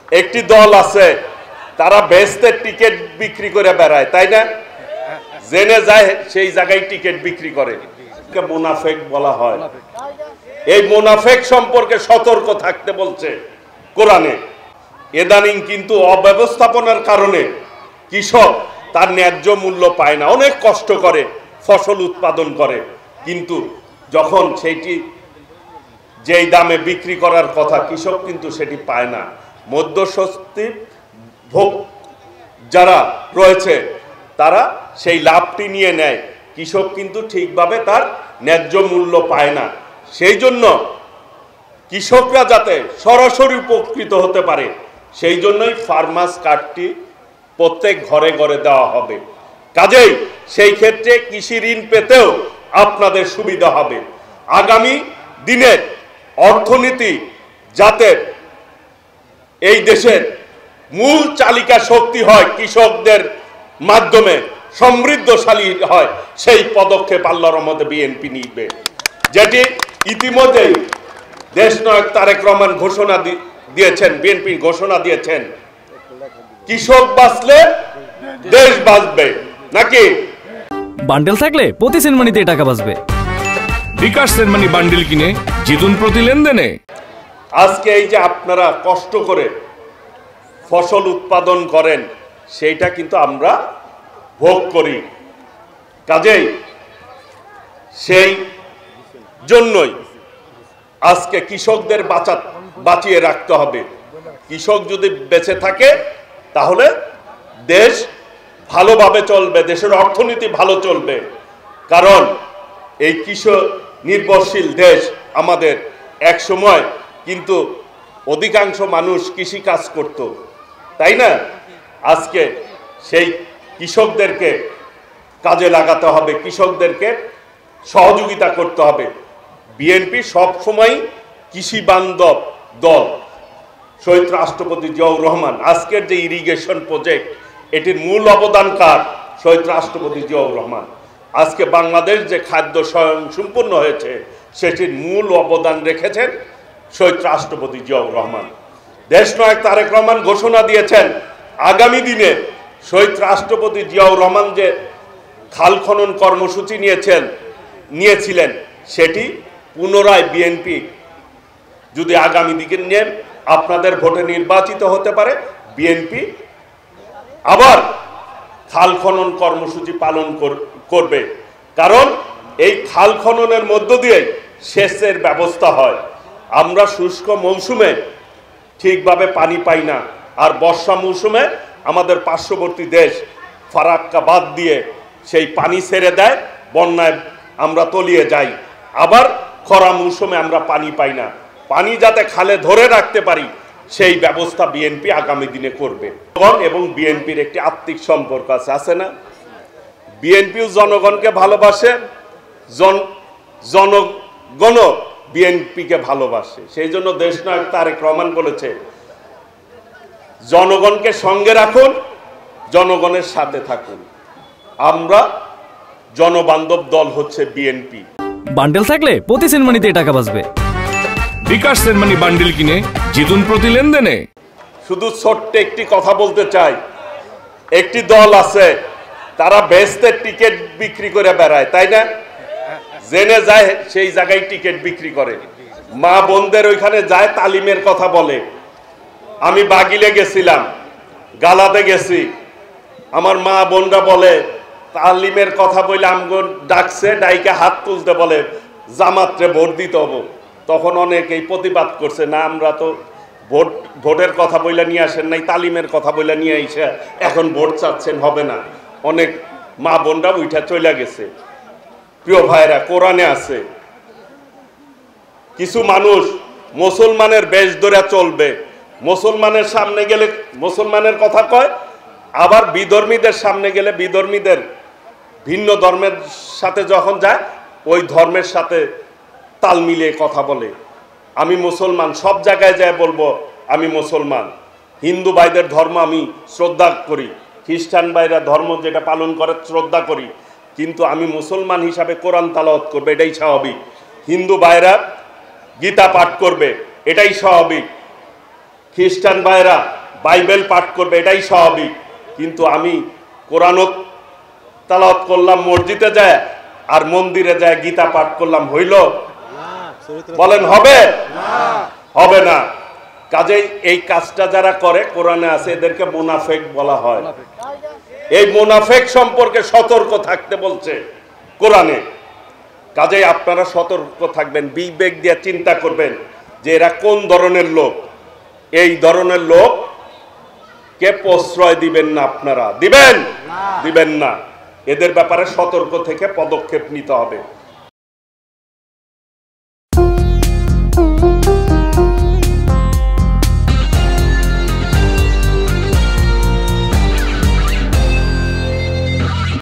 একটি দল আছে তারা বেহেশতের টিকিট বিক্রি করে বেড়ায়, তাই না? জেনে যায় সেই জায়গায় টিকিট বিক্রি করে, মুনাফেক বলা হয়। এই মুনাফেক সম্পর্কে সতর্ক থাকতে বলছে কোরআনে। ইদানিং কিন্তু অব্যবস্থাপনার কারণে কৃষক তার ন্যায্য মূল্য পায় না, অনেক কষ্ট করে ফসল উৎপাদন করে, কিন্তু যখন সেইটি যেই দামে বিক্রি করার কথা কৃষক কিন্তু সেটি পায় না। মধ্যস্থি ভোগ যারা রয়েছে তারা সেই লাভটি নিয়ে নেয়, কৃষক কিন্তু ঠিকভাবে তার ন্যায্য মূল্য পায় না। সেই জন্য কৃষকরা যাতে সরাসরি উপকৃত হতে পারে সেই জন্যই ফার্মার্স কার্ডটি প্রত্যেক ঘরে ঘরে দেওয়া হবে। কাজেই সেই ক্ষেত্রে কৃষি ঋণ পেতেও আপনাদের সুবিধা হবে। আগামী দিনের অর্থনীতি যাতে এই দেশের মূল চালিকা শক্তি হয়, কৃষকদের মাধ্যমে সমৃদ্ধশালী হয়, সেই পদক্ষেপ আল্লাহর রহমতে বিএনপি নিবে, যেটি ইতিমধ্যেই দেশনায়ক তারেক রহমান ঘোষণা দিয়েছেন। বিএনপি ঘোষণা দিয়েছেন কৃষক বাঁচলে দেশ বাঁচবে, নাকি? বান্ডেল থাকলে প্রতি সেনমানিতে টাকা বাঁচবে। বিকাশ সেনমানি বান্ডেল কিনে জিতুন প্রতি লেনদেনে। আজকে এই যে আপনারা কষ্ট করে ফসল উৎপাদন করেন সেইটা কিন্তু আমরা ভোগ করি। কাজেই সেই জন্যই আজকে কৃষকদের বাঁচিয়ে রাখতে হবে। কৃষক যদি বেঁচে থাকে তাহলে দেশ ভালোভাবে চলবে, দেশের অর্থনীতি ভালো চলবে। কারণ এই কৃষক নির্ভরশীল দেশ আমাদের। এক সময় কিন্তু অধিকাংশ মানুষ কৃষি কাজ করত, তাই না? আজকে সেই কৃষকদেরকে কাজে লাগাতে হবে, কৃষকদেরকে সহযোগিতা করতে হবে। বিএনপি সবসময় কৃষি বান্ধব দল। শহীদ রাষ্ট্রপতি জিয়াউর রহমান আজকের যে ইরিগেশন প্রজেক্ট, এটির মূল অবদানকার শহীদ রাষ্ট্রপতি জিয়াউর রহমান। আজকে বাংলাদেশ যে খাদ্য স্বয়ংসম্পূর্ণ হয়েছে সেটির মূল অবদান রেখেছেন শহীদ রাষ্ট্রপতি জিয়াউর রহমান। দেশনায়ক তারেক রহমান ঘোষণা দিয়েছেন আগামী দিনে শহীদ রাষ্ট্রপতি জিয়াউর রহমান যে খাল খনন কর্মসূচি নিয়েছিলেন সেটি পুনরায় বিএনপি যদি আগামী দিকে নিয়ে আপনাদের ভোটে নির্বাচিত হতে পারে, বিএনপি আবার খাল খনন কর্মসূচি পালন করবে। কারণ এই খাল খননের মধ্য দিয়ে সেচের ব্যবস্থা হয়। আমরা শুষ্ক মৌসুমে ঠিকভাবে পানি পাই না, আর বর্ষা মৌসুমে আমাদের পার্শ্ববর্তী দেশ ফারাক্কা বাঁধ দিয়ে সেই পানি ছেড়ে দেয়, বন্যায় আমরা তলিয়ে যাই। আবার খরা মৌসুমে আমরা পানি পাই না। পানি যাতে খালে ধরে রাখতে পারি সেই ব্যবস্থা বিএনপি আগামী দিনে করবে। এবং বিএনপির একটি আত্মিক সম্পর্ক আছে না? বিএনপিও জনগণকে ভালোবাসে, জনগণও বিএনপিকে ভালোবাসে। সেই জন্য দেশনায়ক তারেক রহমান বলেছে জনগণকে সঙ্গে রাখুন, জনগণের সাথে থাকুন। আমরা জনবান্ধব দল হচ্ছে বিএনপি। বান্ডেল থাকলে প্রতি সেনমানিতে টাকা বাঁচবে। বিকাশ সেনমানি বান্ডেল কিনে জিতুন প্রতি লেনদেনে। শুধু ছোট্ট একটি কথা বলতে চাই, একটি দল আছে তারা বেহেশতের টিকিট বিক্রি করে বেড়ায়, তাই না? জেনে যায় সেই জায়গায় টিকিট বিক্রি করে, মা বোনদের ওইখানে যায় তালিমের কথা বলে। আমি বাগিলে গেছিলাম, গালাতে গেছি, আমার মা বোনরা বলে তালিমের কথা বলে আমগো ডাকছে, ডাইকে হাত তুলতে বলে জামাতরে ভোট দিতে হবো। তখন অনেকেই প্রতিবাদ করছে, না আমরা তো ভোটের কথা বইলা নিয়ে আসেন নাই, তালিমের কথা বইলা নিয়ে আইসা এখন ভোট চাচ্ছেন, হবে না। অনেক মা বোনরা উঠা চলে গেছে। প্রিয় ভাইরা, কোরআনে আছে কিছু মানুষ মুসলমানের বেশ ধরে চলবে, মুসলমানের সামনে গেলে মুসলমানের কথা কয়, আবার বিধর্মীদের সামনে গেলে বিধর্মীদের, ভিন্ন ধর্মের সাথে যখন যায় ওই ধর্মের সাথে তাল মিলিয়ে কথা বলে। আমি মুসলমান, সব জায়গায় যায় বলবো আমি মুসলমান। হিন্দু ভাইদের ধর্ম আমি শ্রদ্ধা করি, খ্রিস্টান ভাইরা ধর্ম যেটা পালন করে শ্রদ্ধা করি, কিন্তু আমি মুসলমান হিসাবে কোরআন তালাওয়াত করবে, এটাই স্বাভাবিক। হিন্দু ভাইরা গীতা পাঠ করবে, এটাই স্বাভাবিক। খ্রিস্টান ভাইরা বাইবেল পাঠ করবে, এটাই স্বাভাবিক। কিন্তু আমি কোরআন তালাওয়াত করলাম মসজিদে যায়, আর মন্দিরে যায় গীতা পাঠ করলাম, হইল? বলেন হবে? হবে না। কাজেই এই কাজটা যারা করে, কোরআনে আছে এদেরকে মুনাফিক বলা হয়। এই মুনাফিক সম্পর্কে সতর্ক থাকতে বলছে কোরআনে। কাজেই আপনারা সতর্ক থাকবেন, বিবেক দিয়ে চিন্তা করবেন যে এরা কোন ধরনের লোক। এই ধরনের লোক কে প্রশ্রয় দিবেন না, আপনারা দিবেন না। এদের ব্যাপারে সতর্ক থেকে পদক্ষেপ নিতে হবে।